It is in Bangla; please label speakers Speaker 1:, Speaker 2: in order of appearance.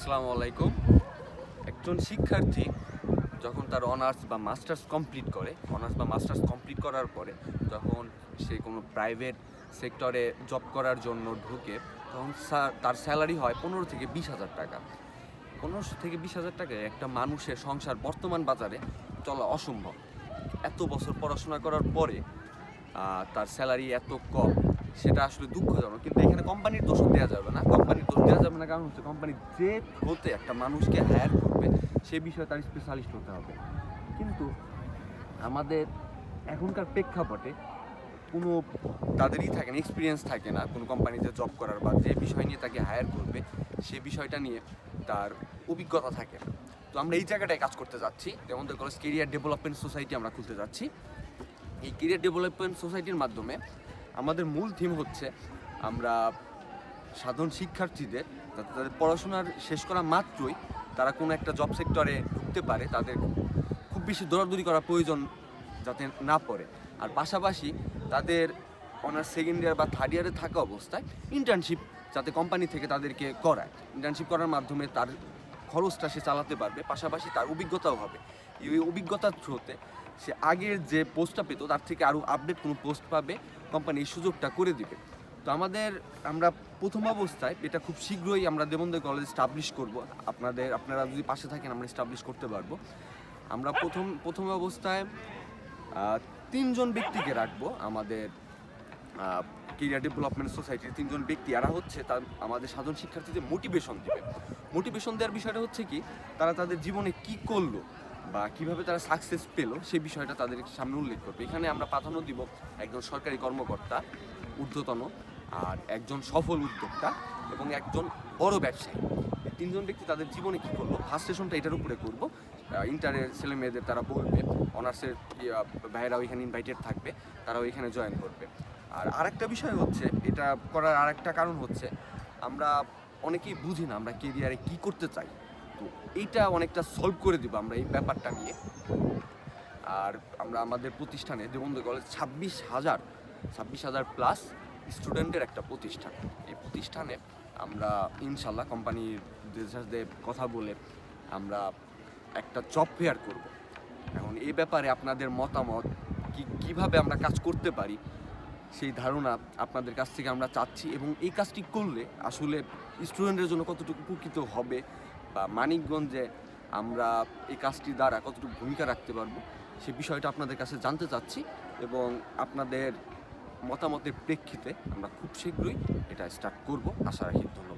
Speaker 1: আসসালামু আলাইকুম। একজন শিক্ষার্থী যখন তার অনার্স বা মাস্টার্স কমপ্লিট করার পরে যখন সে কোনো প্রাইভেট সেক্টরে জব করার জন্য ঢুকে, তখন তার স্যালারি হয় 15 থেকে 20 হাজার টাকা। 15 থেকে 20 হাজার টাকায় একটা মানুষের সংসার বর্তমান বাজারে চলা অসম্ভব। এত বছর পড়াশোনা করার পরে তার স্যালারি এত কম, সেটা আসলে দুঃখজনক। কিন্তু এখানে কোম্পানির দোষ দেওয়া যাবে না। কারণ হচ্ছে কোম্পানি যে হতে একটা মানুষকে হায়ার করবে সে বিষয়ে তার স্পেশালিস্ট হতে হবে। কিন্তু আমাদের এখনকার প্রেক্ষাপটে কোনো তাদেরই থাকে না, এক্সপিরিয়েন্স থাকে না কোনো কোম্পানিতে জব করার, বা যে বিষয় নিয়ে তাকে হায়ার করবে সে বিষয়টা নিয়ে তার অভিজ্ঞতা থাকে না। তো আমরা এই জায়গাটায় কাজ করতে যাচ্ছি। যেমন কলেজ কেরিয়ার ডেভেলপমেন্ট সোসাইটি আমরা খুলতে যাচ্ছি। এই কেরিয়ার ডেভেলপমেন্ট সোসাইটির মাধ্যমে আমাদের মূল থিম হচ্ছে আমরা সাধারণ শিক্ষার্থীদের যাতে তাদের পড়াশোনার শেষ করা মাত্রই তারা কোনো একটা জব সেক্টরে ঢুকতে পারে, তাদের খুব বেশি দৌড়াদৌড়ি করার প্রয়োজন যাতে না পড়ে। আর পাশাপাশি তাদের অনার্স সেকেন্ড ইয়ার বা থার্ড ইয়ারে থাকা অবস্থায় ইন্টার্নশিপ যাতে কোম্পানি থেকে তাদেরকে করায়। ইন্টার্নশিপ করার মাধ্যমে তার খরচটা সে চালাতে পারবে, পাশাপাশি তার অভিজ্ঞতাও হবে। এই অভিজ্ঞতার থ্রুতে সে আগের যে পোস্টটা পেত তার থেকে আরও আপডেট কোনো পোস্ট পাবে, কোম্পানি এই সুযোগটা করে দিবে। তো আমরা প্রথম অবস্থায় এটা খুব শীঘ্রই আমরা দেবন্দর কলেজ স্টাবলিশ করব। আপনারা যদি পাশে থাকেন আমরা স্টাবলিশ করতে পারবো। আমরা প্রথম অবস্থায় 3জন ব্যক্তিকে রাখবো আমাদের কেরিয়ার ডেভেলপমেন্ট সোসাইটির 3জন ব্যক্তি। এরা হচ্ছে আমাদের সাধারণ শিক্ষার্থীদের মোটিভেশন দেওয়ার বিষয়টা হচ্ছে কি, তারা তাদের জীবনে কি করলো বা কিভাবে তারা সাকসেস পেলো সেই বিষয়টা তাদের সামনে উল্লেখ করবে। এখানে আমরা প্রাধান্য দিব একজন সরকারি কর্মকর্তা ঊর্ধ্বতন, আর একজন সফল উদ্যোক্তা এবং একজন বড় ব্যবসায়ী। 3জন ব্যক্তি তাদের জীবনে কী করলো, ফার্স্ট সেশনটা এটার উপরে করবো। ইন্টারের ছেলে মেয়েদের তারা বলবে, অনার্সের ভাইয়েরাও এখানে ইনভাইটেড থাকবে, তারাও এখানে জয়েন করবে। আর আরেকটা বিষয় হচ্ছে, এটা করার আরেকটা কারণ হচ্ছে আমরা অনেকেই বুঝি না আমরা কেরিয়ারে কী করতে চাই। তো এইটা অনেকটা সলভ করে দিব আমরা এই ব্যাপারটা নিয়ে। আর আমরা আমাদের প্রতিষ্ঠানে দেবন্দর কলেজ 26,000 প্লাস স্টুডেন্টের একটা প্রতিষ্ঠান। এই প্রতিষ্ঠানে আমরা ইনশাল্লাহ কোম্পানির সাথে কথা বলে আমরা একটা জব ফেয়ার করব। এখন এই ব্যাপারে আপনাদের মতামত, কিভাবে আমরা কাজ করতে পারি সেই ধারণা আপনাদের কাছ থেকে আমরা চাচ্ছি, এবং এই কাজটি করলে আসলে স্টুডেন্টের জন্য কতটুকু উপকৃত হবে বা মানিকগঞ্জে আমরা এই কাজটির দ্বারা কতটুকু ভূমিকা রাখতে পারবো সে বিষয়টা আপনাদের কাছে জানতে চাচ্ছি। এবং আপনাদের মতামতের প্রেক্ষিতে আমরা খুব শীঘ্রই এটা স্টার্ট করব, আশা রাখি। ধন্যবাদ।